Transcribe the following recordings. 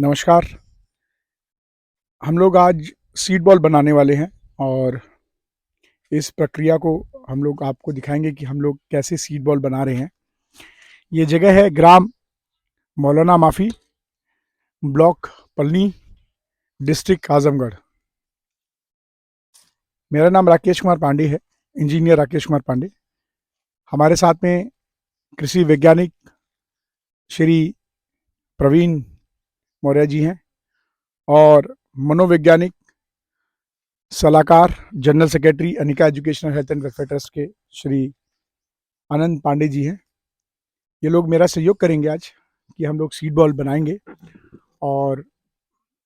नमस्कार। हम लोग आज सीड बॉल बनाने वाले हैं और इस प्रक्रिया को हम लोग आपको दिखाएंगे कि हम लोग कैसे सीड बॉल बना रहे हैं। ये जगह है ग्राम मौलाना माफ़ी, ब्लॉक पलनी, डिस्ट्रिक्ट आजमगढ़। मेरा नाम राकेश कुमार पांडे है, इंजीनियर राकेश कुमार पांडे। हमारे साथ में कृषि वैज्ञानिक श्री प्रवीण मौर्य जी हैं और मनोवैज्ञानिक सलाहकार general secretary Anika educational health and welfare trust के श्री आनंद पांडे जी हैं। ये लोग मेरा सहयोग करेंगे आज कि हम लोग सीड बॉल बनाएंगे और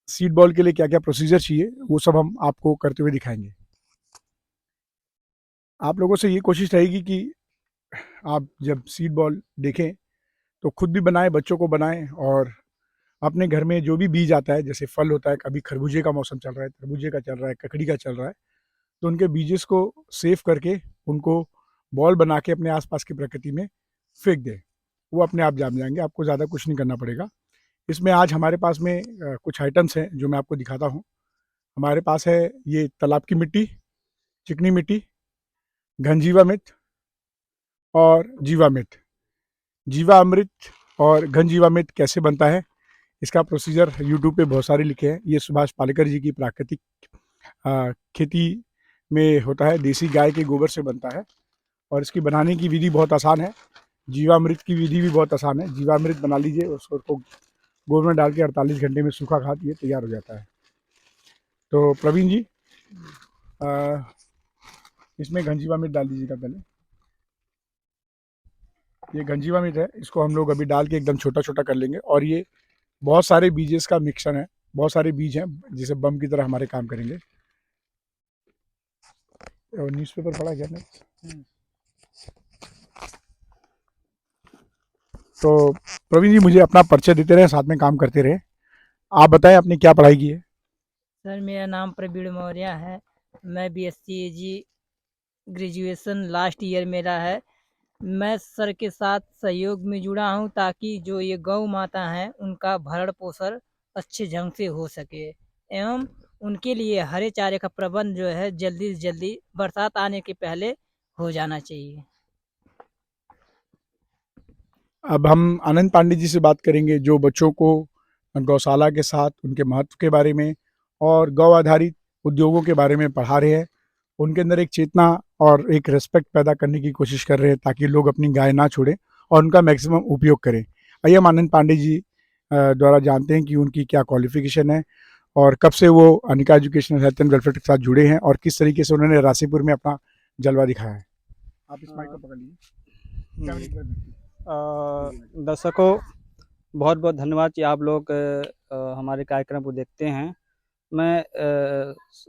सीड बॉल के लिए क्या क्या प्रोसीजर चाहिए वो सब हम आपको करते हुए दिखाएंगे। आप लोगों से ये कोशिश रहेगी कि आप जब सीड बॉल देखें तो खुद भी बनाएं, बच्चों को बनाएं और अपने घर में जो भी बीज आता है, जैसे फल होता है, कभी खरबूजे का मौसम चल रहा है, तरबूजे का चल रहा है, ककड़ी का चल रहा है, तो उनके बीजेस को सेव करके उनको बॉल बना के अपने आसपास की प्रकृति में फेंक दें। वो अपने आप जाम जाएंगे, आपको ज़्यादा कुछ नहीं करना पड़ेगा। इसमें आज हमारे पास में कुछ आइटम्स हैं जो मैं आपको दिखाता हूँ। हमारे पास है ये तालाब की मिट्टी, चिकनी मिट्टी, घनजीवा मिर्च और जीवामृत। जीवामृत और घनजीवामृत कैसे बनता है इसका प्रोसीजर यूट्यूब पे बहुत सारे लिखे हैं। ये सुभाष पालेकर जी की प्राकृतिक खेती में होता है, देसी गाय के गोबर से बनता है और इसकी बनाने की विधि बहुत आसान है। जीवामृत की विधि भी बहुत आसान है। जीवामृत बना लीजिए, उसको गोबर में डाल के 48 घंटे में सूखा खाद ये तैयार हो जाता है। तो प्रवीण जी, इसमें घनजीवामृत डाल दीजिएगा पहले। ये घनजीवामृत है, इसको हम लोग अभी डाल के एकदम छोटा छोटा कर लेंगे और ये बहुत सारे बीजेस का मिक्सचर है, बहुत सारे बीज हैं जिसे बम की तरह हमारे काम करेंगे। और न्यूज़पेपर पढ़ा क्या आपने? तो प्रवीण जी, मुझे अपना परिचय देते रहे, साथ में काम करते रहे। आप बताएं आपने क्या पढ़ाई की है? सर, मेरा नाम प्रवीण मौर्य है। मैं BSc ग्रेजुएशन लास्ट ईयर मेरा है। मैं सर के साथ सहयोग में जुड़ा हूं ताकि जो ये गौ माता हैं उनका भरण पोषण अच्छे ढंग से हो सके एवं उनके लिए हरे चारे का प्रबंध जो है जल्दी से जल्दी बरसात आने के पहले हो जाना चाहिए। अब हम आनंद पांडे जी से बात करेंगे जो बच्चों को गौशाला के साथ उनके महत्व के बारे में और गौ आधारित उद्योगों के बारे में पढ़ा रहे हैं। उनके अंदर एक चेतना और एक रिस्पेक्ट पैदा करने की कोशिश कर रहे हैं ताकि लोग अपनी गाय ना छोड़ें और उनका मैक्सिमम उपयोग करें। आइए हम आनंद पांडे जी द्वारा जानते हैं कि उनकी क्या क्वालिफिकेशन है और कब से वो Anika educational health and welfare के साथ जुड़े हैं और किस तरीके से उन्होंने रासीपुर में अपना जलवा दिखाया है। आप इस माइक को पकड़ लीजिए। दर्शकों, बहुत बहुत धन्यवाद कि आप लोग हमारे कार्यक्रम को देखते हैं। मैं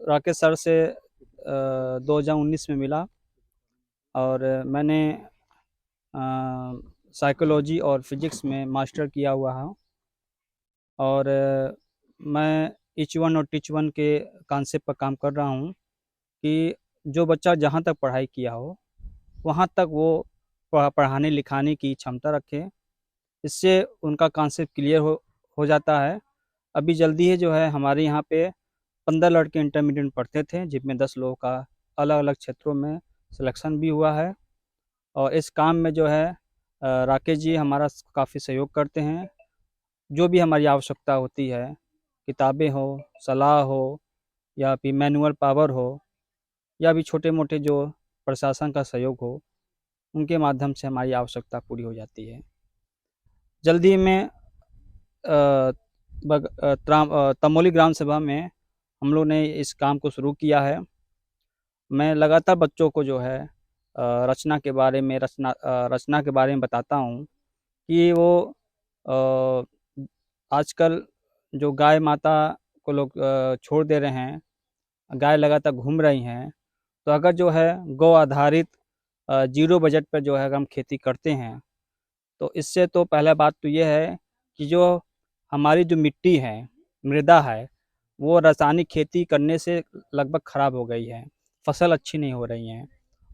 राकेश सर से 2019 में मिला और मैंने साइकोलॉजी और फिजिक्स में मास्टर किया हुआ है और मैं ईच वन और टीच वन के कॉन्सेप्ट पर काम कर रहा हूँ कि जो बच्चा जहाँ तक पढ़ाई किया हो वहाँ तक वो पढ़ाने लिखाने की क्षमता रखे। इससे उनका कॉन्सेप्ट क्लियर हो जाता है। अभी जल्दी ही जो है हमारे यहाँ पे 15 लड़के इंटरमीडिएट पढ़ते थे जिनमें 10 लोगों का अलग अलग क्षेत्रों में सिलेक्शन भी हुआ है और इस काम में जो है राकेश जी हमारा काफ़ी सहयोग करते हैं। जो भी हमारी आवश्यकता होती है, किताबें हो, सलाह हो या फिर मैनुअल पावर हो या भी छोटे मोटे जो प्रशासन का सहयोग हो, उनके माध्यम से हमारी आवश्यकता पूरी हो जाती है। जल्दी में तमोली ग्राम सभा में हम लोग ने इस काम को शुरू किया है। मैं लगातार बच्चों को जो है रचना के बारे में बताता हूँ कि वो आजकल जो गाय माता को लोग छोड़ दे रहे हैं, गाय लगातार घूम रही हैं, तो अगर जो है गौ आधारित जीरो बजट पर जो है अगर हम खेती करते हैं तो इससे तो पहला बात तो ये है कि जो हमारी जो मिट्टी है, मृदा है, वो रासायनिक खेती करने से लगभग ख़राब हो गई है। फसल अच्छी नहीं हो रही हैं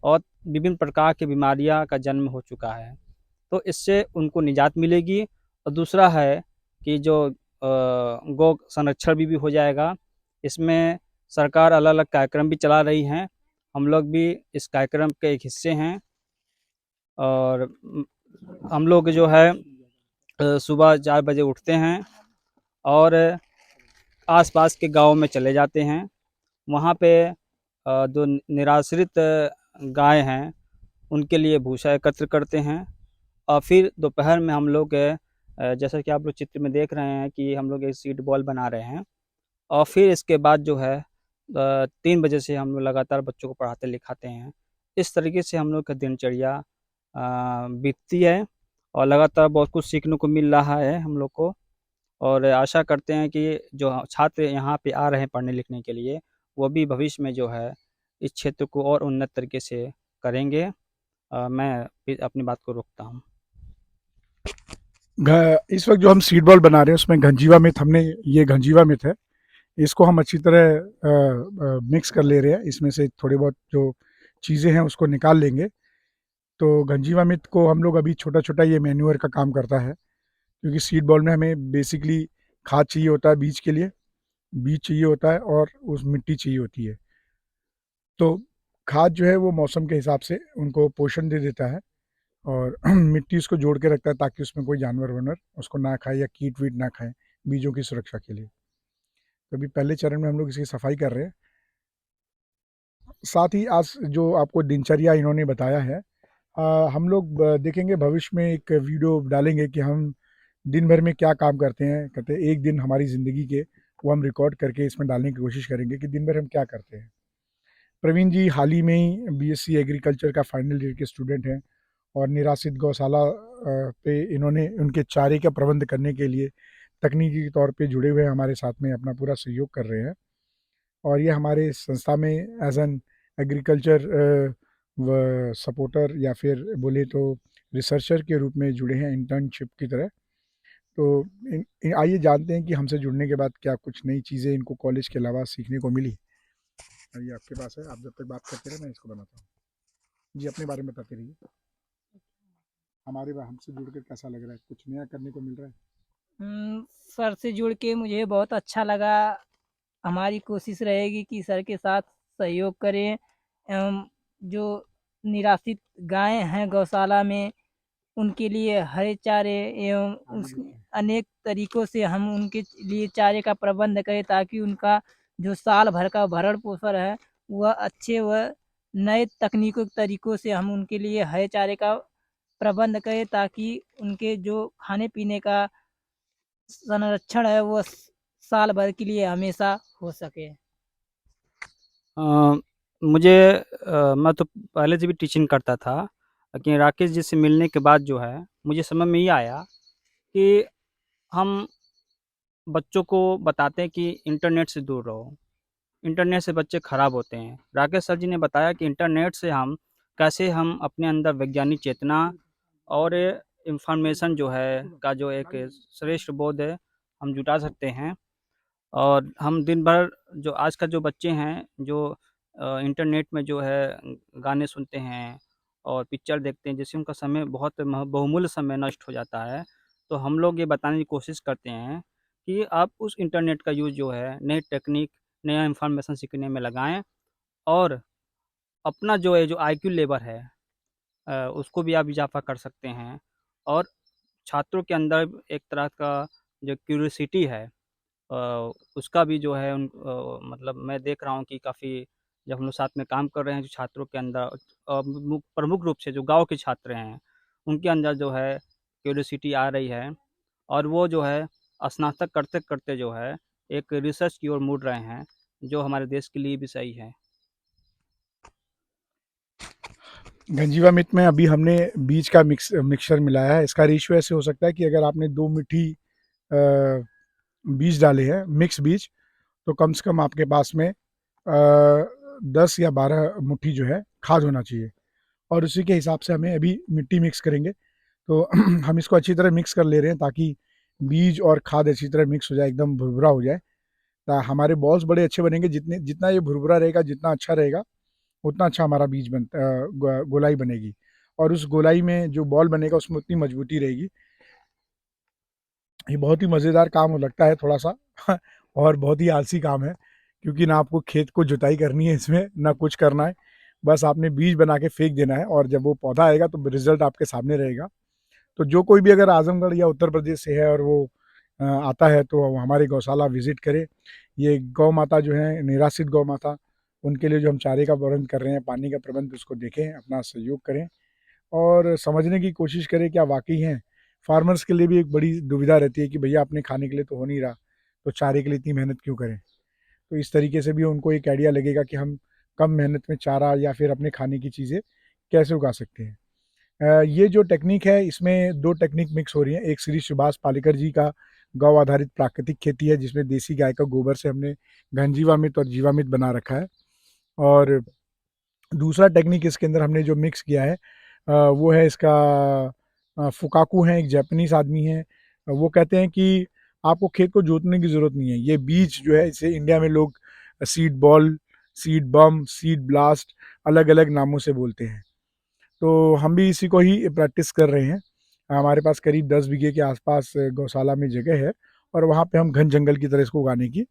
और विभिन्न प्रकार की बीमारियां का जन्म हो चुका है। तो इससे उनको निजात मिलेगी। और दूसरा है कि जो गौ संरक्षण भी हो जाएगा। इसमें सरकार अलग अलग कार्यक्रम भी चला रही हैं, हम लोग भी इस कार्यक्रम के एक हिस्से हैं। और हम लोग जो है सुबह 4 बजे उठते हैं और आसपास के गाँव में चले जाते हैं। वहाँ पे जो निराश्रित गाय हैं उनके लिए भूसा एकत्र करते हैं। और फिर दोपहर में हम लोग जैसा कि आप लोग चित्र में देख रहे हैं कि हम लोग एक सीड बॉल बना रहे हैं। और फिर इसके बाद जो है 3 बजे से हम लोग लगातार बच्चों को पढ़ाते लिखाते हैं। इस तरीके से हम लोग का दिनचर्या बीतती है और लगातार बहुत कुछ सीखने को मिल रहा है हम लोग को। और आशा करते हैं कि जो छात्र यहाँ पे आ रहे हैं पढ़ने लिखने के लिए, वो भी भविष्य में जो है इस क्षेत्र को और उन्नत तरीके से करेंगे। मैं फिर अपनी बात को रोकता हूँ। इस वक्त जो हम सीड बॉल बना रहे हैं उसमें घंजीवा मिथ, हमने ये घंजीवा मिथ है, इसको हम अच्छी तरह मिक्स कर ले रहे हैं। इसमें से थोड़े बहुत जो चीज़ें हैं उसको निकाल लेंगे। तो घंजीवा मिथ को हम लोग अभी छोटा छोटा ये मैन्यूअर का काम करता है, क्योंकि सीड बॉल में हमें बेसिकली खाद चाहिए होता है बीज के लिए, बीज चाहिए होता है और उस मिट्टी चाहिए होती है। तो खाद जो है वो मौसम के हिसाब से उनको पोषण दे देता है और मिट्टी उसको जोड़ के रखता है ताकि उसमें कोई जानवर वानवर उसको ना खाए या कीट वीट ना खाए, बीजों की सुरक्षा के लिए। तो अभी पहले चरण में हम लोग इसकी सफाई कर रहे हैं। साथ ही आज जो आपको दिनचर्या इन्होंने बताया है, हम लोग देखेंगे भविष्य में एक वीडियो डालेंगे कि हम दिन भर में क्या काम करते हैं, कहते हैं एक दिन हमारी ज़िंदगी के, वो हम रिकॉर्ड करके इसमें डालने की कोशिश करेंगे कि दिन भर हम क्या करते हैं। प्रवीण जी हाल ही में ही बीएससी एग्रीकल्चर का फाइनल ईयर के स्टूडेंट हैं और निराश्रित गौशाला पे इन्होंने उनके चारे का प्रबंध करने के लिए तकनीकी तौर पे जुड़े हुए हमारे साथ में अपना पूरा सहयोग कर रहे हैं। और ये हमारे संस्था में एज एन एग्रीकल्चर व सपोर्टर या फिर बोले तो रिसर्चर के रूप में जुड़े हैं, इंटर्नशिप की तरह। तो आइए जानते हैं कि हमसे जुड़ने के बाद क्या कुछ नई चीज़ें इनको कॉलेज के अलावा सीखने को मिली। ये आपके पास है, आप जब तक बात करते रहे मैं इसको बनाता हूँ। जी अपने बारे में बताते रहिए, हमसे जुड़ कर कैसा लग रहा है, कुछ नया करने को मिल रहा है? सर से जुड़ के मुझे बहुत अच्छा लगा। हमारी कोशिश रहेगी कि सर के साथ सहयोग करें एवं जो निराश्रित गायें हैं गौशाला में उनके लिए हरे चारे एवं उस अनेक तरीकों से हम उनके लिए चारे का प्रबंध करें ताकि उनका जो साल भर का भरण पोषण है वह अच्छे व नए तकनीकों तरीकों से हम उनके लिए हरे चारे का प्रबंध करें ताकि उनके जो खाने पीने का संरक्षण है वो साल भर के लिए हमेशा हो सके। मैं तो पहले से भी टीचिंग करता था, लेकिन राकेश जी से मिलने के बाद जो है मुझे समझ में ये आया कि हम बच्चों को बताते हैं कि इंटरनेट से दूर रहो, इंटरनेट से बच्चे ख़राब होते हैं। राकेश सर जी ने बताया कि इंटरनेट से कैसे हम अपने अंदर वैज्ञानिक चेतना और इंफॉर्मेशन जो है का जो एक श्रेष्ठ बोध है हम जुटा सकते हैं। और हम दिन भर जो आज का जो बच्चे हैं जो इंटरनेट में जो है गाने सुनते हैं और पिक्चर देखते हैं, जिससे उनका समय बहुत बहुमूल्य समय नष्ट हो जाता है। तो हम लोग ये बताने की कोशिश करते हैं कि आप उस इंटरनेट का यूज़ जो है नई टेक्निक, नया इन्फॉर्मेशन सीखने में लगाएँ और अपना जो है जो आईक्यू लेवल है उसको भी आप इजाफ़ा कर सकते हैं। और छात्रों के अंदर एक तरह का जो क्यूरियोसिटी है उसका भी जो है मतलब मैं देख रहा हूँ कि काफ़ी जब हम लोग साथ में काम कर रहे हैं, जो छात्रों के अंदर प्रमुख रूप से जो गाँव के छात्र हैं, उनके अंदर जो है क्यूरियोसिटी आ रही है और वो जो है स्नातक करते-करते जो है एक रिसर्च की ओर मुड़ रहे हैं, जो हमारे देश के लिए भी सही है। गंजीवा मिथ में अभी हमने बीज का मिक्सचर मिलाया है। इसका रेशियो ऐसे हो सकता है कि अगर आपने 2 मुट्ठी बीज डाले हैं, मिक्स बीज, तो कम से कम आपके पास में 10 या 12 मुट्ठी जो है खाद होना चाहिए। और उसी के हिसाब से हमें अभी मिट्टी मिक्स करेंगे। तो हम इसको अच्छी तरह मिक्स कर ले रहे हैं ताकि बीज और खाद अच्छी तरह मिक्स हो जाए, एकदम भुरभुरा हो जाए। हमारे बॉल्स बड़े अच्छे बनेंगे, जितना ये भुरभुरा रहेगा, जितना अच्छा रहेगा, उतना अच्छा हमारा बीज गोलाई बनेगी। और उस गोलाई में जो बॉल बनेगा उसमें उतनी मजबूती रहेगी। ये बहुत ही मज़ेदार काम हो लगता है थोड़ा सा और बहुत ही आलसी काम है, क्योंकि ना आपको खेत को जुताई करनी है इसमें, ना कुछ करना है, बस आपने बीज बना के फेंक देना है और जब वो पौधा आएगा तो रिजल्ट आपके सामने रहेगा। तो जो कोई भी अगर आजमगढ़ या उत्तर प्रदेश से है और वो आता है तो वो हमारे गौशाला विजिट करे। ये गौ माता जो है निराश्रित गौ माता, उनके लिए जो हम चारे का प्रबंध कर रहे हैं, पानी का प्रबंध, उसको देखें, अपना सहयोग करें और समझने की कोशिश करें क्या वाकई हैं। फार्मर्स के लिए भी एक बड़ी दुविधा रहती है कि भैया अपने खाने के लिए तो हो नहीं रहा, तो चारे के लिए इतनी मेहनत क्यों करें। तो इस तरीके से भी उनको एक आइडिया लगेगा कि हम कम मेहनत में चारा या फिर अपने खाने की चीज़ें कैसे उगा सकते हैं। ये जो टेक्निक है इसमें दो टेक्निक मिक्स हो रही हैं। एक श्री सुभाष पालेकर जी का गौ आधारित प्राकृतिक खेती है, जिसमें देसी गाय का गोबर से हमने घनजीवामृत और जीवामृत बना रखा है। और दूसरा टेक्निक इसके अंदर हमने जो मिक्स किया है वो है इसका फुकाकू है, एक जापानीज आदमी है। वो कहते हैं कि आपको खेत को जोतने की ज़रूरत नहीं है, ये बीज जो है इसे इंडिया में लोग सीड बॉल, सीड बम, सीड ब्लास्ट अलग अलग नामों से बोलते हैं। तो हम भी इसी को ही प्रैक्टिस कर रहे हैं। हमारे पास करीब 10 बीघे के आसपास गौशाला में जगह है और वहाँ पे हम घन जंगल की तरह इसको उगाने की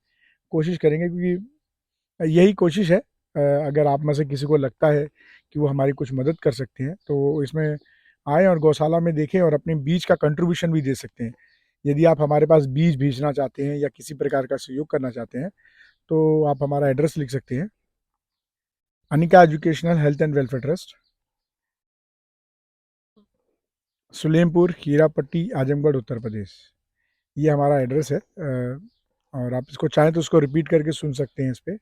कोशिश करेंगे, क्योंकि यही कोशिश है। अगर आप में से किसी को लगता है कि वो हमारी कुछ मदद कर सकते हैं तो इसमें आएँ और गौशाला में देखें और अपने बीज का कंट्रीब्यूशन भी दे सकते हैं। यदि आप हमारे पास बीज भेजना चाहते हैं या किसी प्रकार का सहयोग करना चाहते हैं तो आप हमारा एड्रेस लिख सकते हैं, Anika educational health and welfare trust, Sulempur, Hirapatti, Azamgarh, Uttar Pradesh. ये हमारा एड्रेस है। और आप इसको चाहें तो उसको रिपीट करके सुन सकते हैं इस पर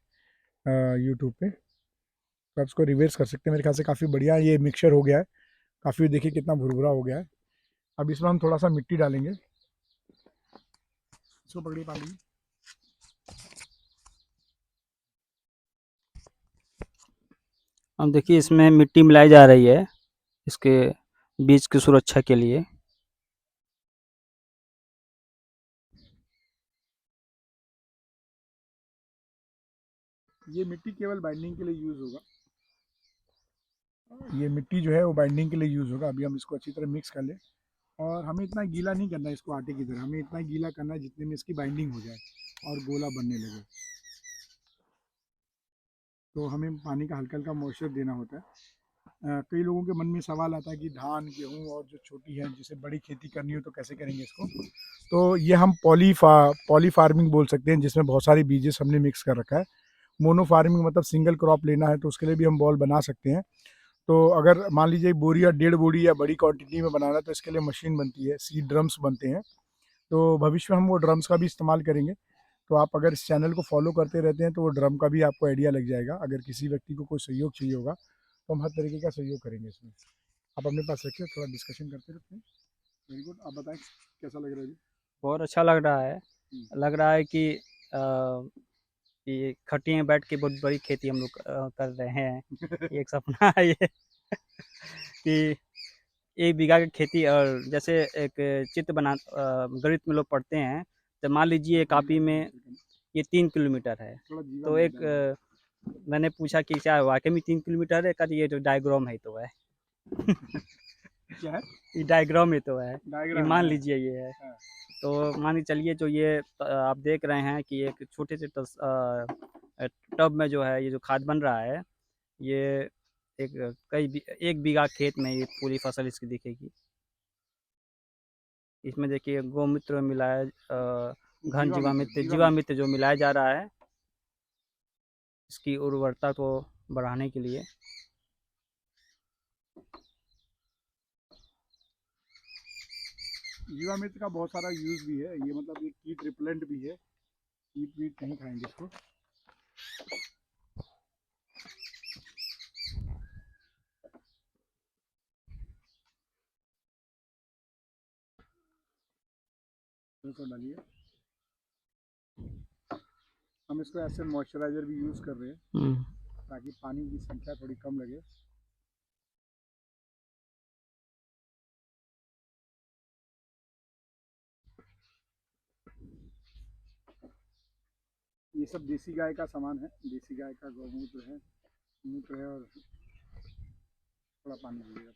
यूट्यूब पे। तो आप इसको रिवर्स कर सकते हैं। मेरे ख्याल से काफ़ी बढ़िया ये मिक्सचर हो गया है, काफ़ी देखिए कितना भुरभुरा हो गया है। अब इसमें हम थोड़ा सा मिट्टी डालेंगे, इसको पकड़िए पानी। अब देखिए इसमें मिट्टी मिलाई जा रही है इसके बीज की सुरक्षा के लिए। ये मिट्टी केवल बाइंडिंग के लिए यूज़ होगा, ये मिट्टी जो है वो बाइंडिंग के लिए यूज़ होगा। अभी हम इसको अच्छी तरह मिक्स कर लें और हमें इतना गीला नहीं करना है इसको आटे की तरह, हमें इतना गीला करना है जितने में इसकी बाइंडिंग हो जाए और गोला बनने लगे। तो हमें पानी का हल्का हल्का मॉइस्चर देना होता है। कई लोगों के मन में सवाल आता है कि धान, गेहूँ और जो छोटी है जिसे बड़ी खेती करनी हो तो कैसे करेंगे इसको। तो ये हम पॉली फार्मिंग बोल सकते हैं, जिसमें बहुत सारी बीजेस हमने मिक्स कर रखा है। मोनो फार्मिंग मतलब सिंगल क्रॉप लेना है तो उसके लिए भी हम बॉल बना सकते हैं। तो अगर मान लीजिए बोरी या 1.5 बोरी या बड़ी क्वांटिटी में बनाना है तो इसके लिए मशीन बनती है, सीड ड्रम्स बनते हैं। तो भविष्य में हम वो ड्रम्स का भी इस्तेमाल करेंगे। तो आप अगर इस चैनल को फॉलो करते रहते हैं तो वो ड्रम का भी आपको आइडिया लग जाएगा। अगर किसी व्यक्ति को कोई सहयोग चाहिए होगा तो हम हर तरीके का सहयोग करेंगे इसमें। आप अपने पास रखिए, थोड़ा डिस्कशन करते रहते हैं। वेरी गुड, आप बताएं कैसा लग रहा है जी। बहुत अच्छा लग रहा है। लग रहा है कि खट्टी में बैठ के बहुत बड़ी खेती हम लोग कर रहे हैं। एक सपना है ये कि 1 बीघा की खेती। और जैसे एक चित्र गणित में लोग पढ़ते हैं, तो मान लीजिए कॉपी में ये 3 किलोमीटर है। थोड़ा जीवा तो में एक मैंने पूछा कि क्या वाक़ई में 3 किलोमीटर है? कहते ये तो डायग्राम है तो है। क्या है, ये डायग्राम ही तो है, ये डायग्राम मान है। लीजिए ये है। हाँ। तो मान के चलिए जो ये आप देख रहे हैं कि एक छोटे से टब में जो है ये जो खाद बन रहा है, ये एक 1 बीघा खेत में ये पूरी फसल इसकी दिखेगी। इसमें देखिए गौमूत्र मिलाया घन जीवामृत जो मिलाया जा रहा है इसकी उर्वरता को बढ़ाने के लिए। जीवामृत का बहुत सारा यूज़ भी है, ये मतलब एक कीट रिपेलेंट भी है, कीट वीट नहीं खाएंगे इसको। तो डालिए, हम इसको ऐसे मॉइस्चराइज़र भी यूज़ कर रहे हैं ताकि पानी की संख्या थोड़ी कम लगे। ये सब देसी गाय का सामान है, देसी गाय का गौमूत्र है, मूत्र है और थोड़ा पानी दीजिएगा।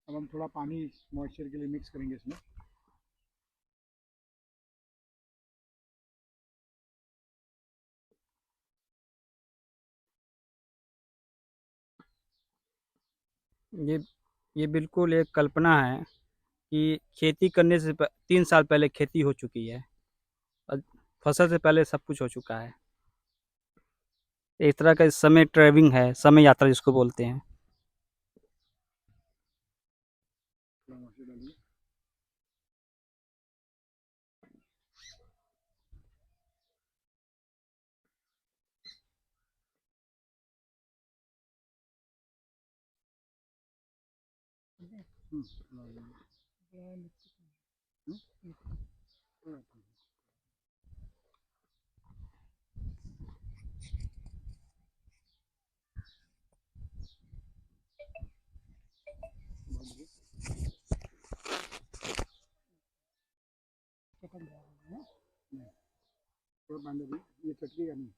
अब हम थोड़ा पानी मॉइस्चर के लिए मिक्स करेंगे इसमें। ये ये बिल्कुल एक कल्पना है कि खेती करने से 3 साल पहले खेती हो चुकी है और फसल से पहले सब कुछ हो चुका है। एक तरह का समय ट्रैवलिंग है, समय यात्रा जिसको बोलते हैं। थोड़ा मॉइस्चर डालिए। थोड़ा थोड़ा थोड़ा पानी डालिए, ये चटकेगा नहीं।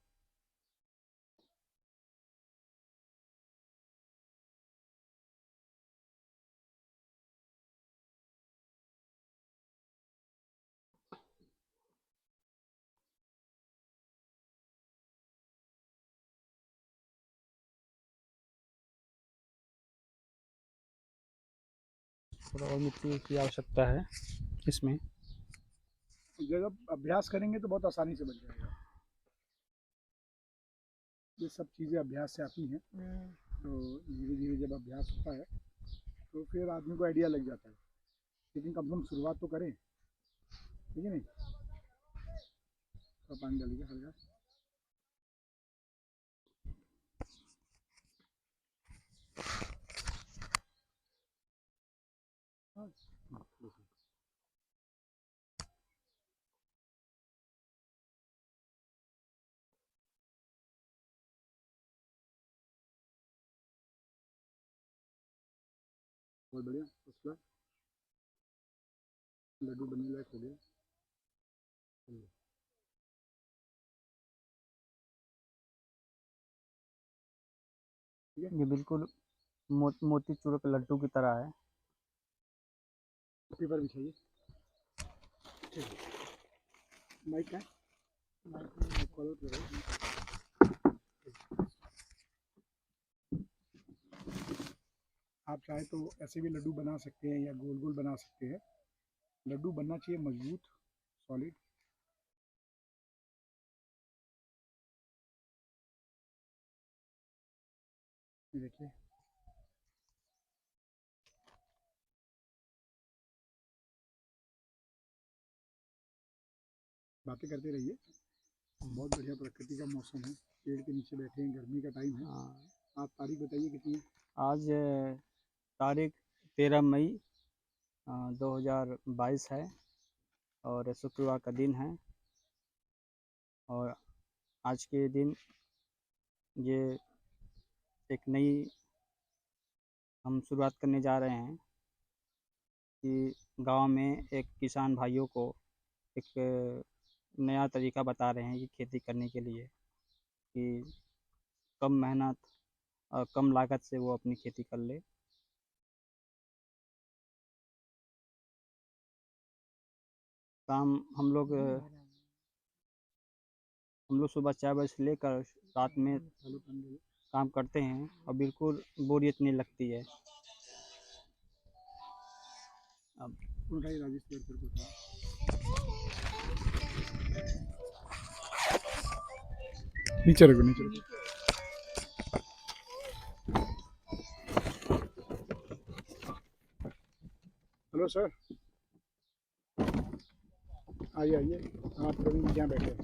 थोड़ा और मिट्टी की आवश्यकता है इसमें। जब अभ्यास करेंगे तो बहुत आसानी से बन जाएगा। ये सब चीज़ें अभ्यास से आती हैं, तो धीरे धीरे जब अभ्यास होता है तो फिर आदमी को आइडिया लग जाता है। लेकिन कम से कम शुरुआत तो करें, ठीक है नहीं। तो पानी डालिए हल्का। बहुत बढ़िया, उसका लड्डू बनने लायक हो गया। ये बिल्कुल मोतीचूर के लड्डू की तरह है। पेपर बिछाइए। माइक का कॉलर पे रहो। आप चाहे तो ऐसे भी लड्डू बना सकते हैं या गोल गोल बना सकते हैं। लड्डू बनना चाहिए मजबूत, सॉलिड। ये देखिए, बातें करते रहिए। बहुत बढ़िया प्रकृति का मौसम है, पेड़ के नीचे बैठे हैं, गर्मी का टाइम है। हाँ, आप तारीख बताइए कितनी है? आज तारीख 13 मई 2022 है और शुक्रवार का दिन है। और आज के दिन ये एक नई हम शुरुआत करने जा रहे हैं कि गांव में एक किसान भाइयों को एक नया तरीका बता रहे हैं कि खेती करने के लिए, कि कम मेहनत और कम लागत से वो अपनी खेती कर ले। काम हम लोग सुबह 4 बजे से लेकर रात में काम करते हैं और बिल्कुल बोरियत नहीं लगती है। अब उठाइए राजेश पेड़ पर को। नीचे रखो, नीचे रखो। हेलो सर, आइए आइए। आप प्रवीण जी यहाँ बैठे हैं।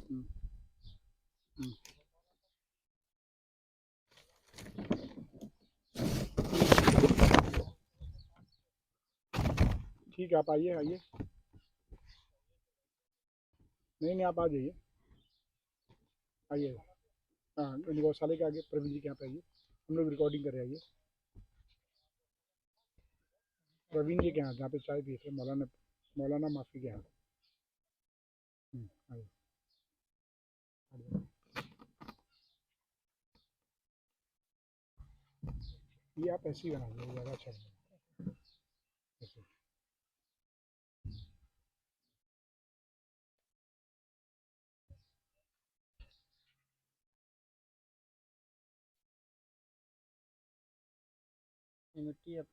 हम्म, हम्म। ठीक है, आप आइए आइए। नहीं नहीं, आप आ जाइए, आइए। हाँ, गौशाले के आगे प्रवीण जी के यहाँ पे आइए, हम लोग रिकॉर्डिंग कर रहे हैं। आइए प्रवीण जी के यहाँ, जहाँ पे चाय पी थे, मौलाना मौलाना माफी के यहाँ। आइए। ये आप ऐसे ही बना लो, ज़्यादा अच्छा बनेगा ऐसे। ये मिट्टी अब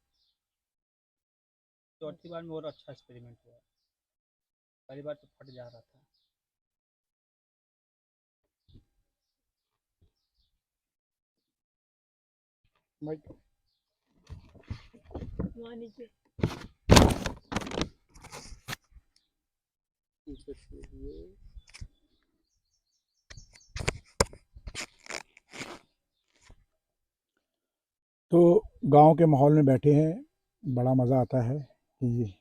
चौथी बार में और अच्छा एक्सपेरिमेंट हुआ। पहली बार तो फट जा रहा था। माइक वहाँ नीचे ऊपर से ये तो गांव के माहौल में बैठे हैं, बड़ा मज़ा आता है कि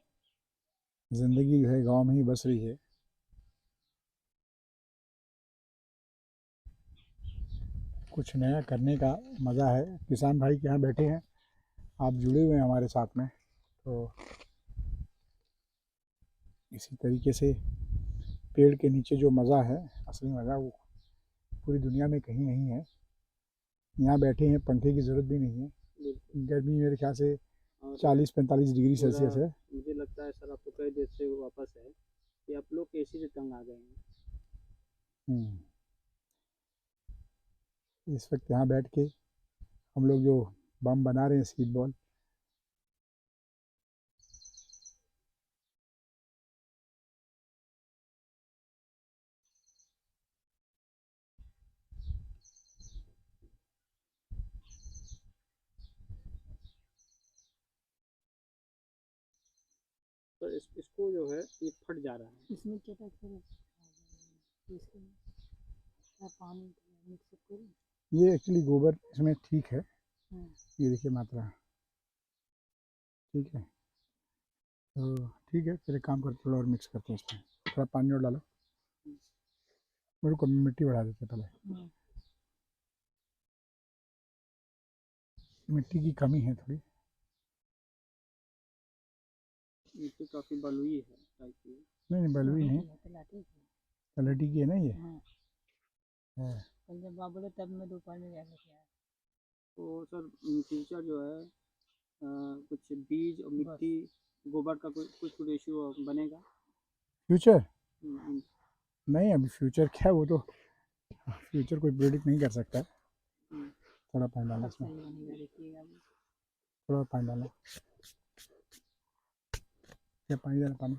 ज़िंदगी जो है गांव में ही बस रही है। कुछ नया करने का मज़ा है। किसान भाई के यहाँ बैठे हैं, आप जुड़े हुए हैं हमारे साथ में, तो इसी तरीके से पेड़ के नीचे जो मज़ा है, असली मज़ा, वो पूरी दुनिया में कहीं नहीं है। यहाँ बैठे हैं, पंखे की ज़रूरत भी नहीं है। गर्मी मेरे ख्याल से 40-45 डिग्री सेल्सियस है। मुझे लगता है सर आप तो कई देर से वापस है कि आप लोग एसी से तंग आ गए हैं। इस वक्त यहाँ बैठ के हम लोग जो बम बना रहे हैं, सीड बॉल, तो इसको जो है ये फट जा रहा है। इसमें क्या करें, इसको पानी मिक्स करें। ये एक्चुअली गोबर इसमें ठीक है। ये देखिए मात्रा ठीक है, तो ठीक है, फिर एक काम करते थोड़ा और मिक्स करते हैं इसमें, थोड़ा पानी और डालो। मेरे को मिट्टी बढ़ा देते पहले, मिट्टी की कमी है थोड़ी। मिट्टी काफ़ी बलुई है टाइप की। नहीं बलुई नहीं, तलहटी की है ना ये। है। कल जब आप बोले तब मैं दोपहर में जाकर के आया। तो सर फ्यूचर जो है कुछ बीज और मिट्टी गोबर का कुछ रेशियो बनेगा फ्यूचर नहीं, अभी फ्यूचर क्या है, वो तो फ्यूचर कोई प्रेडिक्ट नहीं कर सकता है। थोड़ा पानी डालना इसमें, थोड़ा पानी डालना, क्या पानी डालना, पानी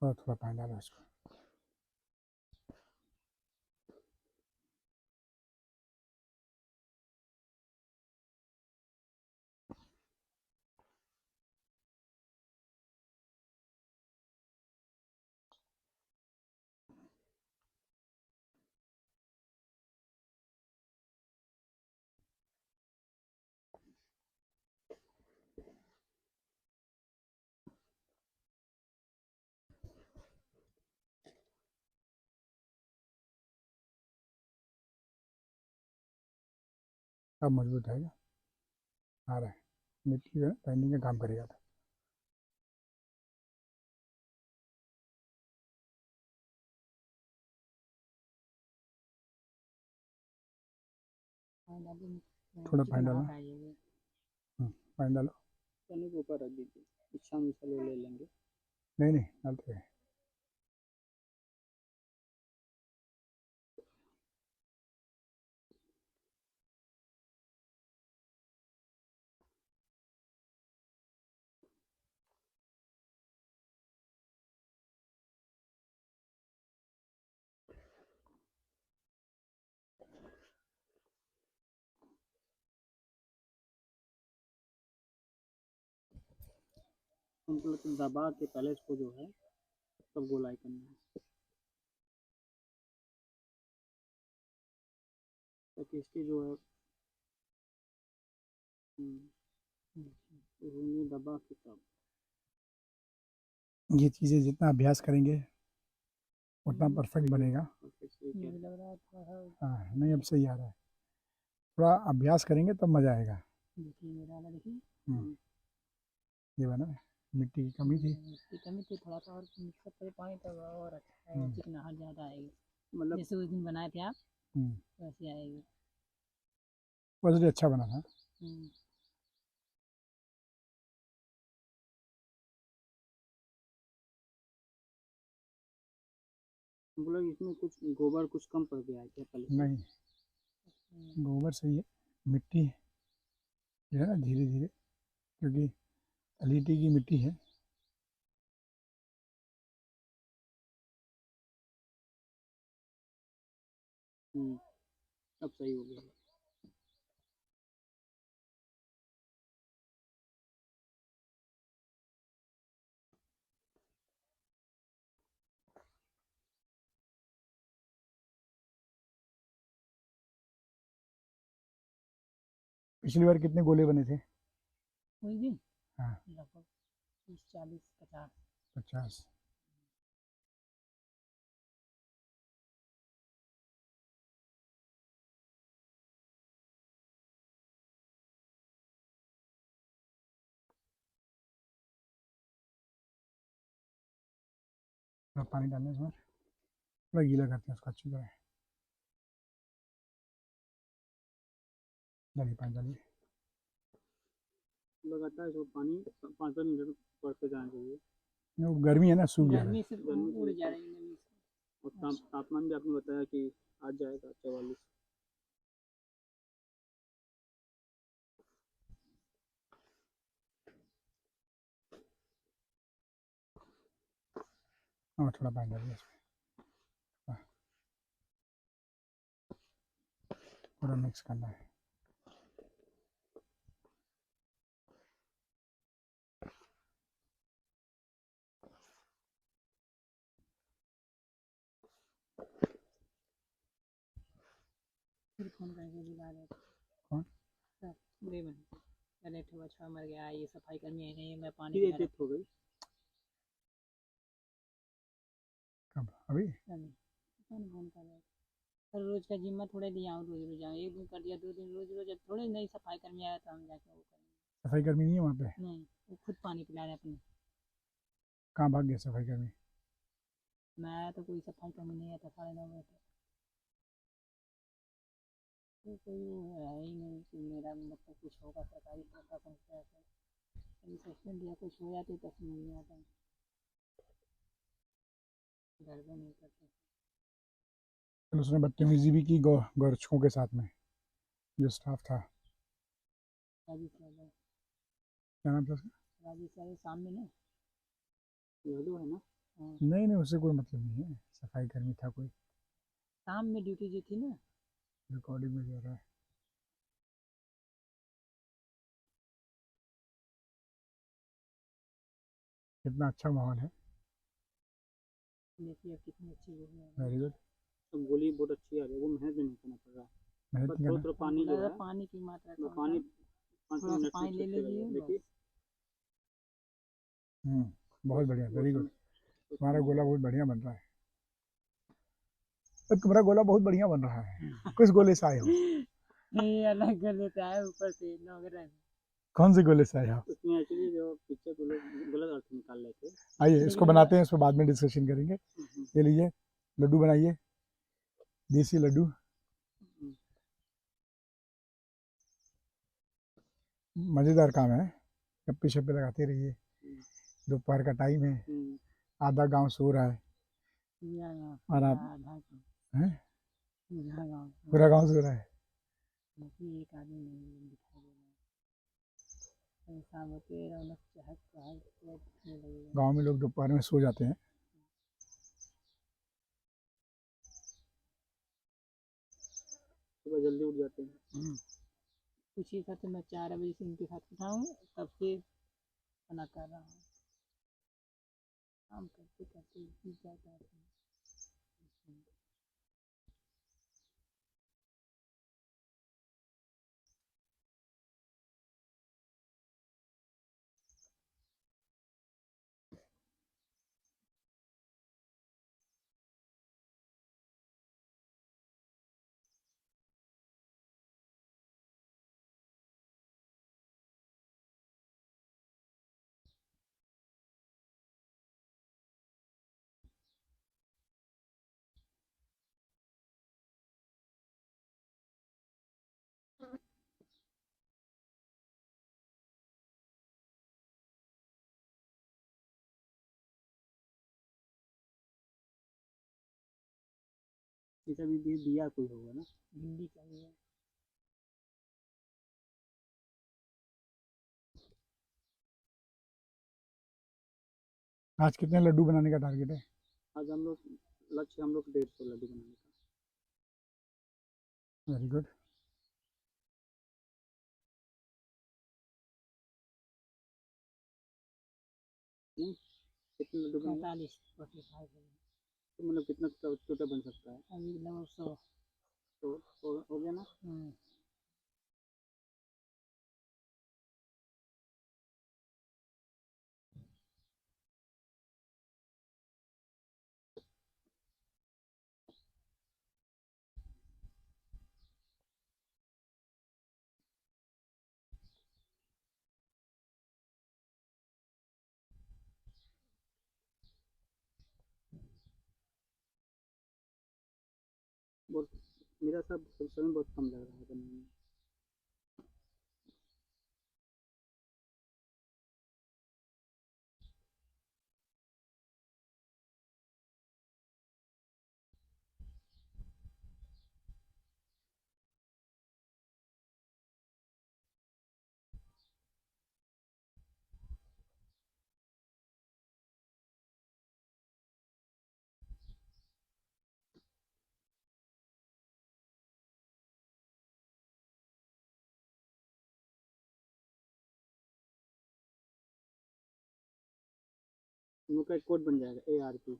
और थोड़ा पानी डालो इसको। अब मजबूत है, आ रहा है, मिट्टी जो है बाइंडिंग का काम करेगा। थोड़ा पानी डालो, पानी डालो। चने के ऊपर रख दीजिए, इच्छा अनुसार वो ले लेंगे। नहीं नहीं डालते हैं। उनको दबा के पहले इसको जो है सब गोलाई करना है ताकि इसकी जो है दबा के तब ये चीज़ें जितना अभ्यास करेंगे उतना परफेक्ट बनेगा। ये भी लग रहा है थोड़ा सा। हाँ, नहीं अब सही आ रहा है। थोड़ा अभ्यास करेंगे तब मज़ा आएगा। देखिए मेरा वाला देखिए। ये बना है, मिट्टी की कमी थी। मिट्टी कमी थी, थोड़ा सा और मिक्सअप करे पानी तो और अच्छा है, चिकनाहट ज़्यादा आएगी। मतलब जैसे उस दिन बनाए थे आप वैसे आएगी। वैसे अच्छा बना था। बोला इसमें कुछ गोबर कुछ कम पड़ गया है क्या पहले से? नहीं, गोबर सही है। मिट्टी जो है ना धीरे धीरे, क्योंकि अलीटी की मिट्टी है। अब सही हो गया। पिछली बार कितने गोले बने थे? उस दिन हाँ, लगभग 30, 40, 50। 50। थोड़ा पानी डालने इसमें, थोड़ा गीला करते हैं उसको अच्छी तरह। डालिए पानी डालिए। लगातार इसको पानी 5-10 मिनट पड़ते जाना चाहिए। वो गर्मी है ना, सूख जा रहा है। गर्मी से उड़ जा रही है नमी से। और तापमान भी आपने बताया कि आ जाएगा 44। और थोड़ा पानी डालिए इसमें, पूरा मिक्स करना है। फिर फोन करके बुला रहे थे। कौन? सर देवन पहले एक बछड़ा मर गया, ये सफाई करनी है नहीं, मैं पानी फिर पिला डेथ हो गई। कब? अभी? रहा पता नहीं फोन कर रहे थे। सर रोज का जिम्मा थोड़े दिया हूँ, रोज रोज आऊँ, एक दिन कर दिया 2 दिन रोज रोज, अब थोड़े नहीं सफाई कर्मी आया तो हम जाके वो करेंगे। सफाई कर्मी नहीं है वहाँ पे? नहीं, वो खुद पानी पिला रहे अपने। कहाँ भाग गया सफाई कर्मी? मैं आया तो कोई सफाई कर्मी नहीं आता, 9:30 तक। तो कोई वो है ही नहीं कि मेरा मतलब कुछ होगा सरकारी प्रशासन से ऐसे इंसेक्शन दिया कुछ हो जाती तो समझ नहीं आता, गड़बड़ नहीं करते। फिर उसने बदतमीजी भी की गौरक्षकों के साथ में, जो स्टाफ था। राजीव सर, क्या नाम था उसका? राजीव सर सामने ना, यादव है ना? हाँ नहीं नहीं, उससे कोई मतलब नहीं है, सफाई कर्मी था कोई। शाम में ड्यूटी जो थी ना। रिकॉर्डिंग में जा रहा है। कितना अच्छा माहौल है। देखिए अब कितनी अच्छी हो गई है। Very good. तो गोली बहुत अच्छी आ रही है, वो मेहनत भी नहीं करना पड़ रहा। मेहनत बस नहीं थोड़ा करना। थोड़ा पानी जो है, पानी की मात्रा वो कम पानी था, 5 थोड़ा सा मिनट में पानी ले छिड़कते रहिए। लीजिए देखिए बहुत बढ़िया, वेरी गुड। तो तुम्हारा गोला बहुत बढ़िया बन रहा है। तुम्हारा गोला बहुत बढ़िया बन रहा है। किस गोले से आए हो? ये अलग गले से आए ऊपर से नौगरा। कौन से गोले से आए हो? उसमें एक्चुअली जो पिक्चर को लोग गलत अर्थ निकाल रहे थे। आइए इसको बनाते हैं, इस पर बाद में डिस्कशन करेंगे। ये लीजिए लड्डू बनाइए, देसी लड्डू। मज़ेदार काम है, गप्पे शप्पे लगाते रहिए। दोपहर का टाइम है, आधा गांव सो रहा है और आप हैं, पूरा गांव सो रहा है। एक आदमी नहीं दिखाई दे रहा है, शाम होते रौनक चहक चहक दिखने लगेगा। गांव में लोग दोपहर में सो जाते हैं। सुबह जल्दी उठ जाते हैं। कुछ ही साथ मैं 4 बजे से इनके साथ उठा हूँ, तब से बना कर रहा हूँ, काम करते करते बीत जाता है। इसे अभी भी दिया कोई होगा ना। भिंडी का भी है। आज कितने लड्डू बनाने का टारगेट है? आज हम लोग लक्ष्य हम लोग 150 लड्डू बनाने का। Very good. नहीं, कितने लड्डू बनाएंगे? 45 45 तो मतलब कितना टोटल बन सकता है? अभी लगभग 100। तो हो गया ना। बहुत मेरा सब समय बहुत कम लग रहा है बनने में। उनका एक कोड बन जाएगा ARP।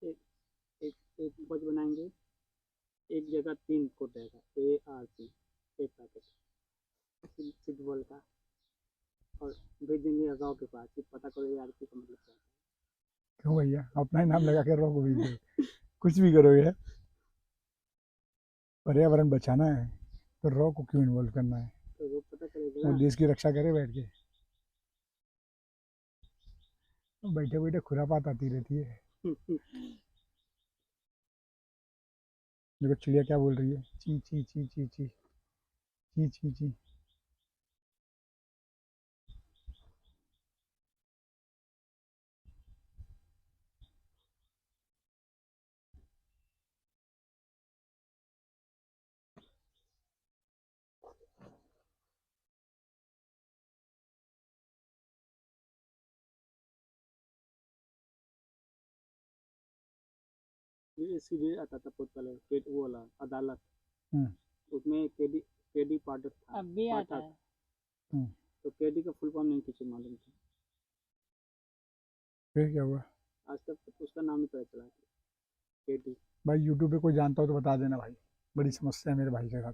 एक एक एक बच बनाएंगे, एक जगह 3 कोड रहेगा ARP, एक पैकेट फुटबॉल का, और भेज देंगे राव के पास कि पता करो ARP का मतलब क्या है। क्यों भैया, अपना ही नाम लगा कर रॉ को भेज दो। कुछ भी करोगे, पर्यावरण बचाना है तो रॉ को क्यों इन्वॉल्व करना है? तो वो पता करेगा वो ना। देश की रक्षा करे बैठ के। बैठे बैठे खुरापात आती रहती है। देखो चिड़िया क्या बोल रही है, ची ची ची ची ची ची ची ची। ये सीरियल आता था बहुत पहले, वो वाला अदालत, हम्म उसमें केडी पाठक था। अब भी आता पाठक। है। तो केडी का फुल फॉर्म नहीं किसी मालूम था। फिर क्या हुआ? आज तक तो उसका नाम ही पता चला था, केडी। भाई यूट्यूब पे कोई जानता हो तो बता देना भाई, बड़ी समस्या है मेरे भाई के साथ।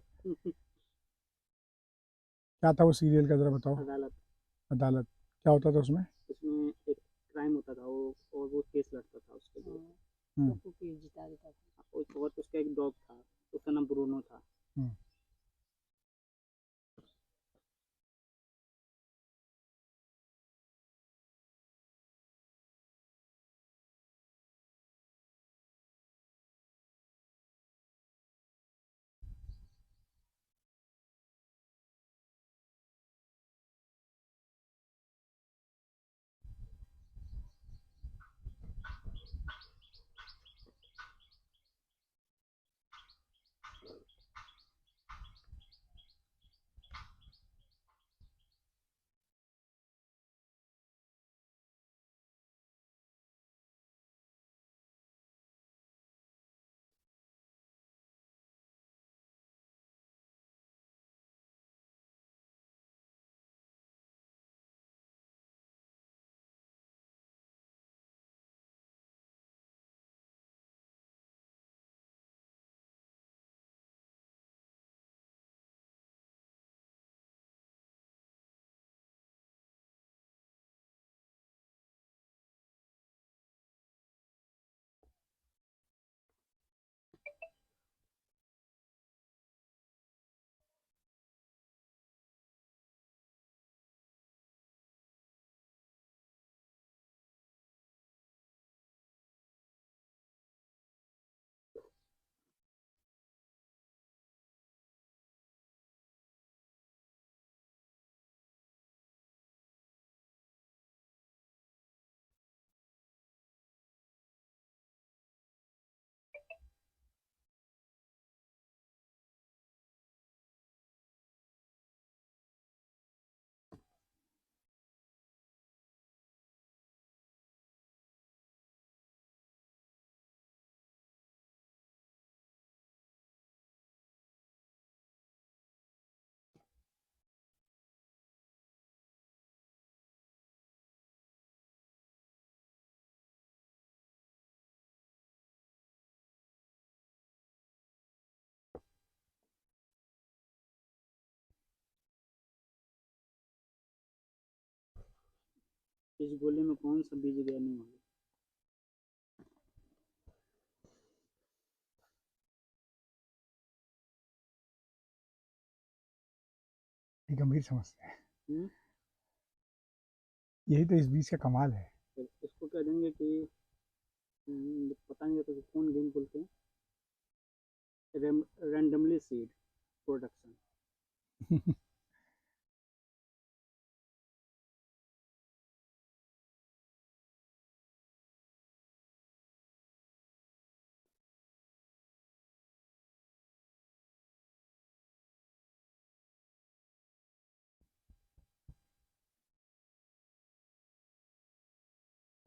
क्या था वो सीरियल का, जरा बताओ। अदालत। अदालत क्या होता था उसमें? उसमें एक क्राइम होता था वो, और वो केस लड़ता था उसके लिए। सबको केस जिता देता था। और उसका एक डॉग था, उसका नाम ब्रूनो था। हम्म। इस गोले में कौन सा बीज गया नहीं होगा? ये गंभीर समस्या है। हम्म? यही तो इस बीज का कमाल है। तो इसको कह देंगे कि पता नहीं तो कौन गेम बोलते हैं, randomly seed production.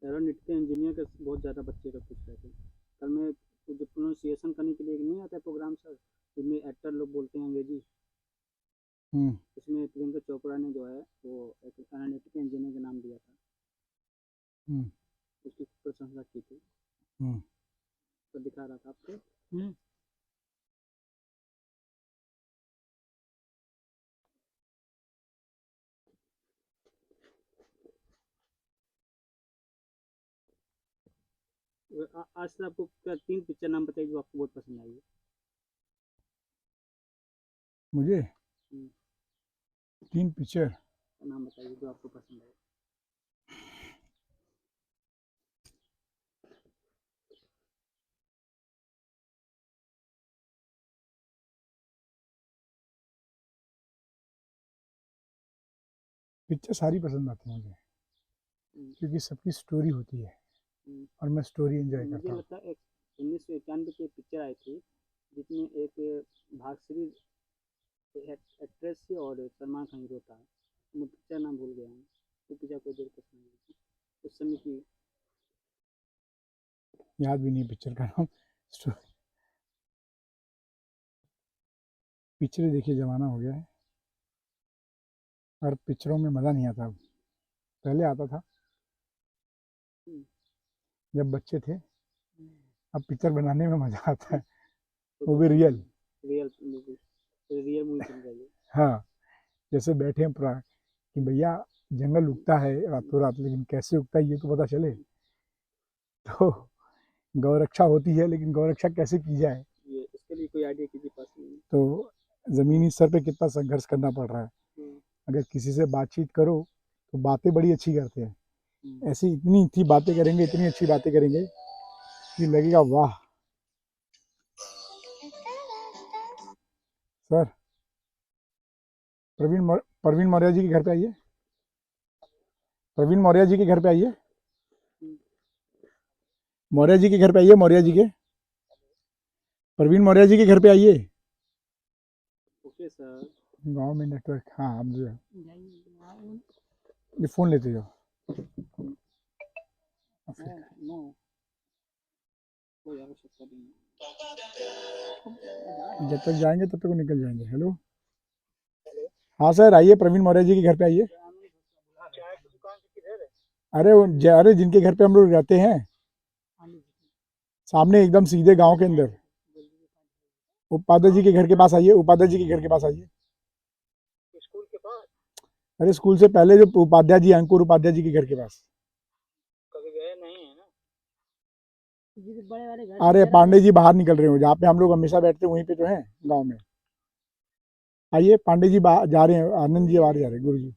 Aeronautical engineer का बहुत ज़्यादा बच्चे का पूछ रहे थे कल। मैं जो प्रोनाउंसिएशन करने के लिए नहीं आता है प्रोग्राम सर, जिसमें एक्टर लोग बोलते हैं अंग्रेजी, हम्म उसमें प्रियंका चोपड़ा ने जो है वो एक एरोनॉटिकल इंजीनियर का नाम दिया था, हम्म उसकी प्रशंसा की थी, हम्म तो दिखा रहा था आपको। आज से आपको क्या 3 पिक्चर नाम बताइए जो आपको बहुत पसंद आई है? मुझे हम्म, 3 पिक्चर। का नाम बताइए जो आपको पसंद आई। पिक्चर सारी पसंद आती है मुझे, हम्म, क्योंकि सबकी स्टोरी होती है हम्म। और मैं स्टोरी एंजॉय मुझे करता हूँ। लगता है एक 1991 की एक पिक्चर आई थी जिसमें एक भागश्री एक्ट्रेस थी और सलमान खान हीरो था, मैं पिक्चर नाम भूल गया हूँ। वो पिक्चर कोई देर पसंद आई थी उस समय की। याद भी नहीं पिक्चर का नाम। पिक्चरें देखिए ज़माना हो गया है और पिक्चरों में मज़ा नहीं आता अब। पहले आता था हम्म, जब बच्चे थे, अब पिक्चर बनाने में मज़ा आता है, वो भी production real. Real movie, real movie बन रही है। हाँ, जैसे बैठे हैं पूरा कि भैया जंगल उगता है रातों रात, लेकिन कैसे उगता है ये तो पता चले। तो गौरक्षा होती है, लेकिन गौरक्षा कैसे की जाए, ये इसके लिए कोई आइडिया किसी पास नहीं है। तो ज़मीनी स्तर पे कितना संघर्ष करना पड़ रहा है। हम्म, अगर किसी से बातचीत करो तो बातें बड़ी अच्छी करते हैं, हम्म। ऐसी इतनी अच्छी बातें करेंगे, इतनी अच्छी बातें करेंगे कि लगेगा वाह। सर, प्रवीण मौर्य जी के घर पे आइए। प्रवीण मौर्य जी के घर पे आइए। मौर्य जी के घर पे आइए। मौर्य जी के, प्रवीण मौर्य जी के घर पे आइए। Okay sir. गांव में नेटवर्क, हाँ अब जो है ये फ़ोन लेते जाओ। नो नो, कोई आवश्यकता नहीं है। जब तक जाएंगे तब तक वो निकल जाएंगे। हेलो, हाँ सर आइए, प्रवीण मौर्य जी के घर पे आइए। अरे अरे जिनके घर पे हम लोग रहते हैं, सामने एकदम सीधे गांव के अंदर, उपाध्याय जी के घर के पास आइए। उपाध्याय जी के घर के पास आइए। अरे स्कूल से पहले जो उपाध्याय जी, अंकुर उपाध्याय जी के घर के पास। अरे पांडे जी बाहर निकल रहे हो, जहाँ पे हम लोग हमेशा बैठते हैं वहीं पे तो है गांव में। आइए, पांडे जी जा रहे हैं, आनंद जी बाहर जा रहे हैं, गुरु जी।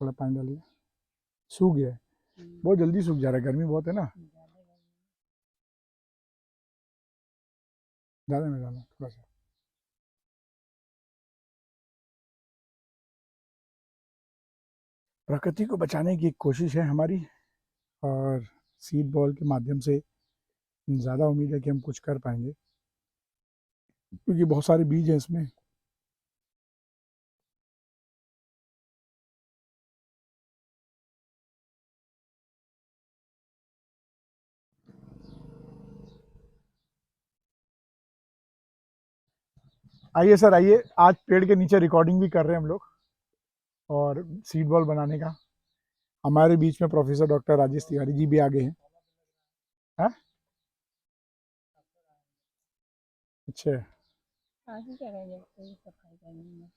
थोड़ा पानी डालिए, सूख गया है, बहुत जल्दी सूख जा रहा है, गर्मी बहुत है ना। ज़्यादा में डालना थोड़ा सा। प्रकृति को बचाने की कोशिश है हमारी, और सीड बॉल के माध्यम से ज़्यादा उम्मीद है कि हम कुछ कर पाएंगे, क्योंकि बहुत सारे बीज हैं इसमें। आइए सर आइए, आज पेड़ के नीचे रिकॉर्डिंग भी कर रहे हैं हम लोग और सीड बॉल बनाने का। हमारे बीच में प्रोफेसर डॉक्टर राजेश तिवारी जी भी आगे हैं। हाँ अच्छा, आगे क्या करेंगे, कोई सफाई करनी है।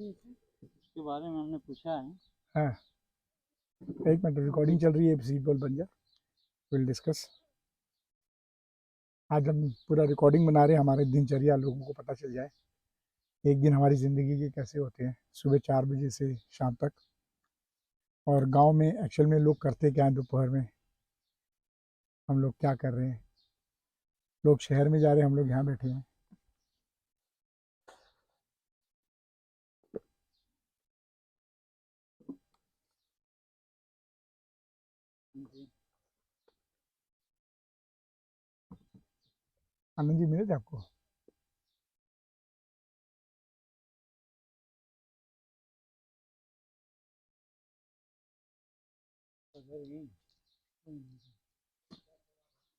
इसके बारे में हमने पूछा है। हाँ एक मिनट, रिकॉर्डिंग चल रही है, सीड बॉल बन जा, विल डिस्कस। आज हम पूरा रिकॉर्डिंग बना रहे हैं, हमारे दिनचर्या लोगों को पता चल जाए, एक दिन हमारी ज़िंदगी के कैसे होते हैं, सुबह 4 बजे से शाम तक। और गांव में एक्चुअल में लोग करते क्या हैं, दोपहर में हम लोग क्या कर रहे हैं। लोग शहर में जा रहे हैं, हम लोग यहाँ बैठे हैं। आनंद जी मिले थे आपको?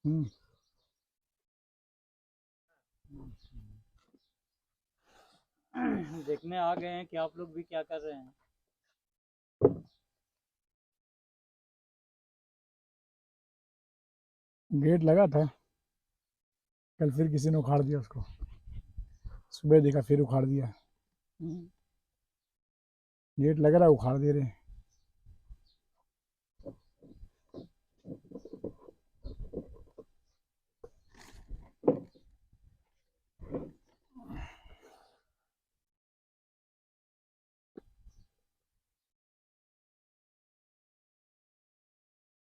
हम्म, देखने आ गए हैं कि आप लोग भी क्या कर रहे हैं। गेट लगा था, कल फिर किसी ने उखाड़ दिया उसको, सुबह देखा फिर उखाड़ दिया। गेट लग रहा है, उखाड़ दे रहे हैं।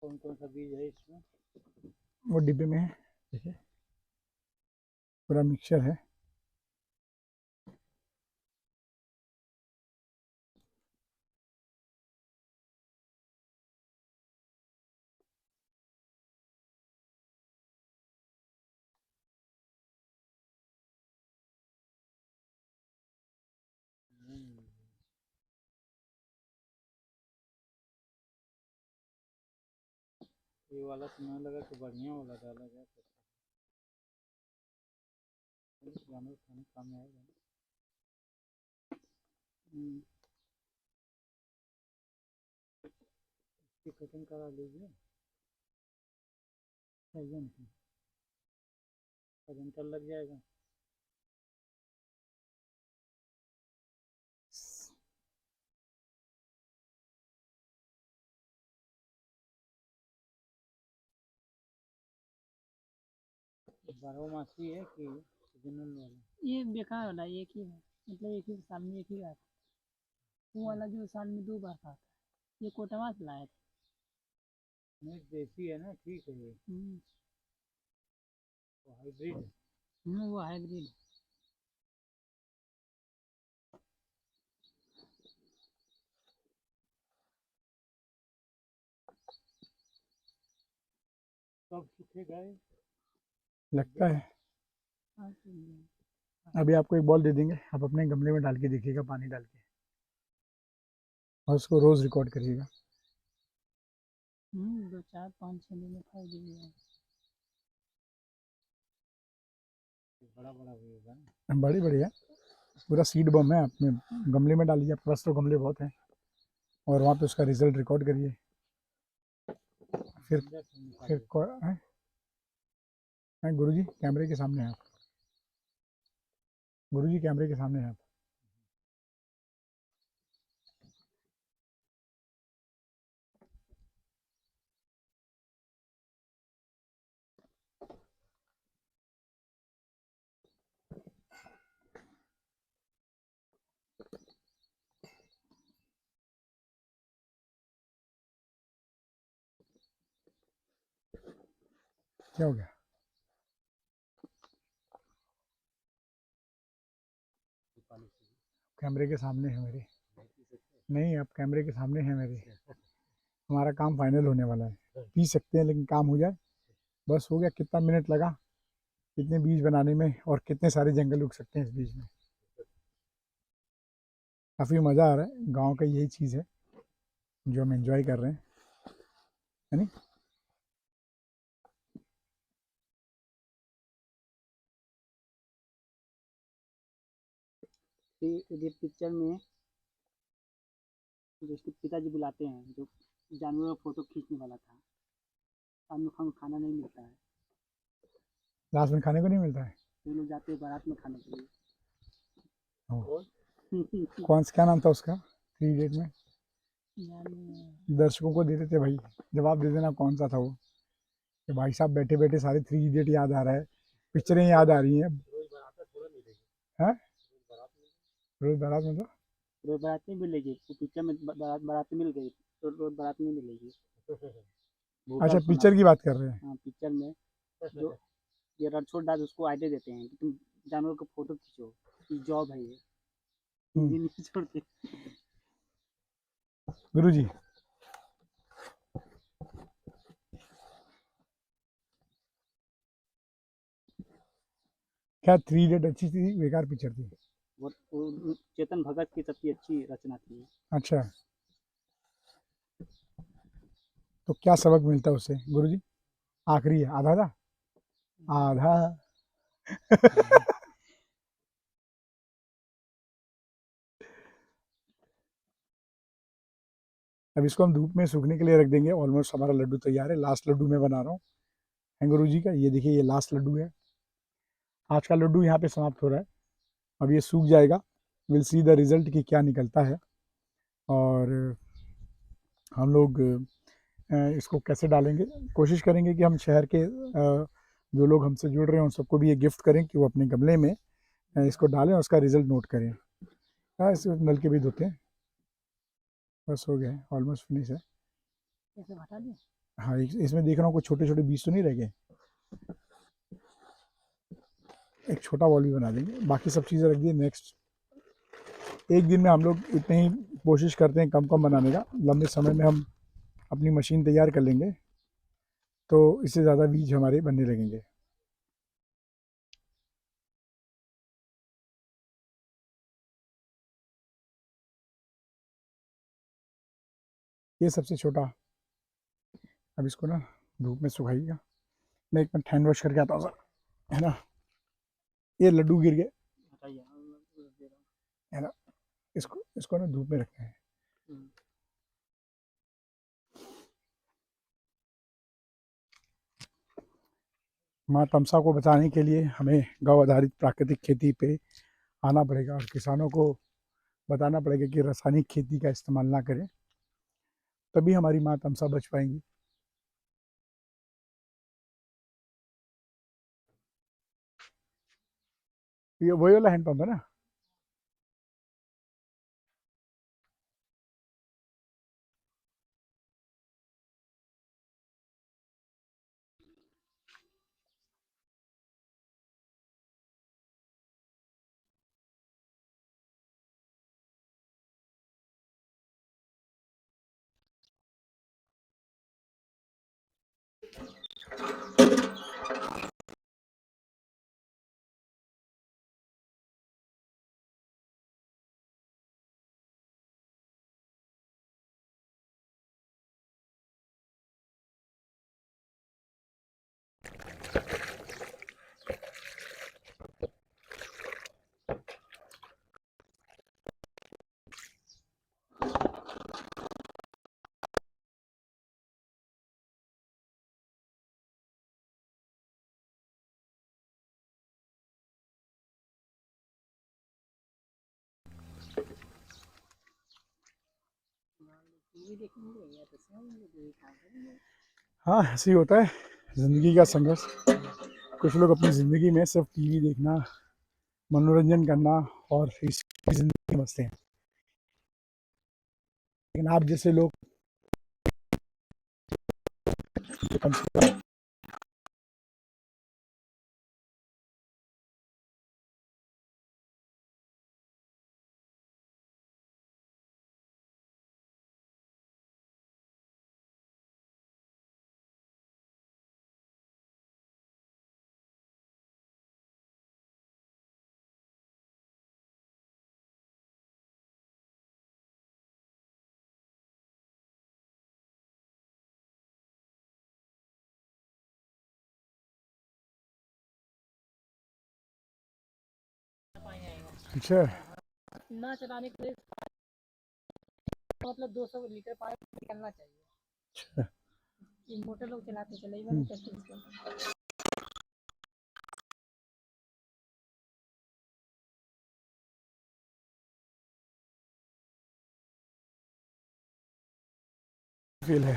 कौन कौन सा बीज है इसमें? वो डिब्बे में है, देखिए पूरा मिक्सचर है। ये वाला सुना लगा कि बढ़िया वाला डाला गया, खाने काम में आएगा। इसकी कटिंग करा लीजिए, घंटा लग जाएगा। बारहमासी है कि सीजनल वाला? ये बेकार वाला एक ही है, मतलब एक ही साल में एक ही आता है। वो वाला जो साल में 2 बार आता है, ये कोटवा से लाया था। नहीं देसी है ना, ठीक है ये। वो हाइब्रिड है। वो हाइब्रिड। कब सूखेगा ये? लगता है अभी आपको एक बॉल दे देंगे, आप अपने गमले में डाल के देखिएगा, पानी डाल के, और उसको रोज़ रिकॉर्ड करिएगा। 2 4 5 6 दिन में फल देगा। बड़ा बड़ा भी होगा ना? बड़ी बड़ी है, पूरा सीड बम है। अपने गमले में डालिए, आपके पास तो गमले बहुत हैं, और वहाँ पे उसका रिजल्ट रिकॉर्ड करिए। फिर गुरुजी कैमरे के सामने हैं आप, गुरुजी कैमरे के सामने हैं आप। क्या हो गया? कैमरे के सामने है मेरे, नहीं आप कैमरे के सामने हैं मेरे। हमारा काम फाइनल होने वाला है, पी सकते हैं लेकिन काम हो जाए बस। हो गया, कितना मिनट लगा, कितने बीज बनाने में, और कितने सारे जंगल उग सकते हैं इस बीज में। काफ़ी मज़ा आ रहा है, गांव का यही चीज़ है जो हम एंजॉय कर रहे हैं। है नहीं? ये पिक्चर में जो उसके पिताजी बुलाते हैं, जो जानवरों का फोटो खींचने वाला था, हम लोग को खाना नहीं मिलता है, लास्ट में खाने को नहीं मिलता है। तो लोग जाते हैं बारात में खाने के लिए। ओह, कौन सा क्या नाम था उसका थ्री इडियट में? दर्शकों को दे देते भाई, जवाब दे देना कौन सा था वो। कि भाई साहब बैठे बैठे सारे थ्री इडियट याद आ रहा है, पिक्चरें याद आ रही हैं। हैं? रोज बारात में तो रोज बारात नहीं मिलेगी, वो पिक्चर में बारात मिल गई, तो रोज बारात नहीं मिलेगी। अच्छा, पिक्चर की बात कर रहे हैं। हाँ, पिक्चर में जो ये रणछोड़ दास उसको आइडिया देते हैं कि तुम जानवरों का फोटो खींचो, ये जॉब है, ये हिंदी नहीं छोड़ते। गुरुजी, क्या थ्री इडियट अच्छी थी बेकार पिक्चर थी? वो चेतन भगत की सबसे अच्छी रचना थी। अच्छा, तो क्या सबक मिलता है उससे गुरुजी? आखिरी है, आधा था, आधा। अब इसको हम धूप में सूखने के लिए रख देंगे। ऑलमोस्ट हमारा लड्डू तैयार है। लास्ट लड्डू मैं बना रहा हूँ है गुरु जी का। ये देखिए, ये लास्ट लड्डू है। आज का लड्डू यहाँ पे समाप्त हो रहा है। अब ये सूख जाएगा, विल सी द रिजल्ट कि क्या निकलता है। और हम लोग इसको कैसे डालेंगे, कोशिश करेंगे कि हम शहर के जो लोग हमसे जुड़ रहे हैं उन सबको भी ये गिफ्ट करें कि वो अपने गमले में इसको डालें और उसका रिजल्ट नोट करें। हाँ, इस नल के भी धोते हैं। बस हो गया, ऑलमोस्ट फिनिश है। हटा दें? हाँ, इसमें देख रहा हूँ कुछ छोटे छोटे बीज तो नहीं रह गए। एक छोटा बॉल भी बना देंगे, बाकी सब चीज़ें रख दी। नेक्स्ट एक दिन में हम लोग इतने ही कोशिश करते हैं कम कम बनाने का। लंबे समय में हम अपनी मशीन तैयार कर लेंगे तो इससे ज़्यादा बीज हमारे बनने लगेंगे। ये सबसे छोटा। अब इसको ना धूप में सुखाइएगा। मैं एक मिनट हैंड वॉश करके आता हूँ सर, है ना। ये लड्डू गिर गए, है ना। इसको इसको ना धूप में रखना है। माँ तमसा को बचाने के लिए हमें गौ आधारित प्राकृतिक खेती पे आना पड़ेगा और किसानों को बताना पड़ेगा कि रासायनिक खेती का इस्तेमाल ना करें, तभी हमारी माँ तमसा बच पाएंगी। ये वही वाला हैंडपम्प है ना। हाँ, ऐसे ही होता है ज़िंदगी का संघर्ष। कुछ लोग अपनी ज़िंदगी में सिर्फ टीवी देखना, मनोरंजन करना और इस ज़िंदगी समझते हैं। लेकिन आप जैसे लोग कम से कम अच्छा ना चलाने के लिए मतलब 200 लीटर पानी निकलना चाहिए। अच्छा ये मोटर लोग चलाते चलेगा नहीं करते इसको। फील है।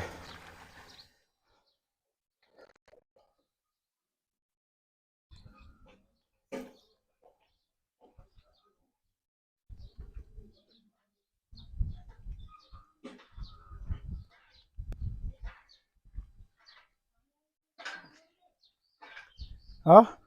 हाँ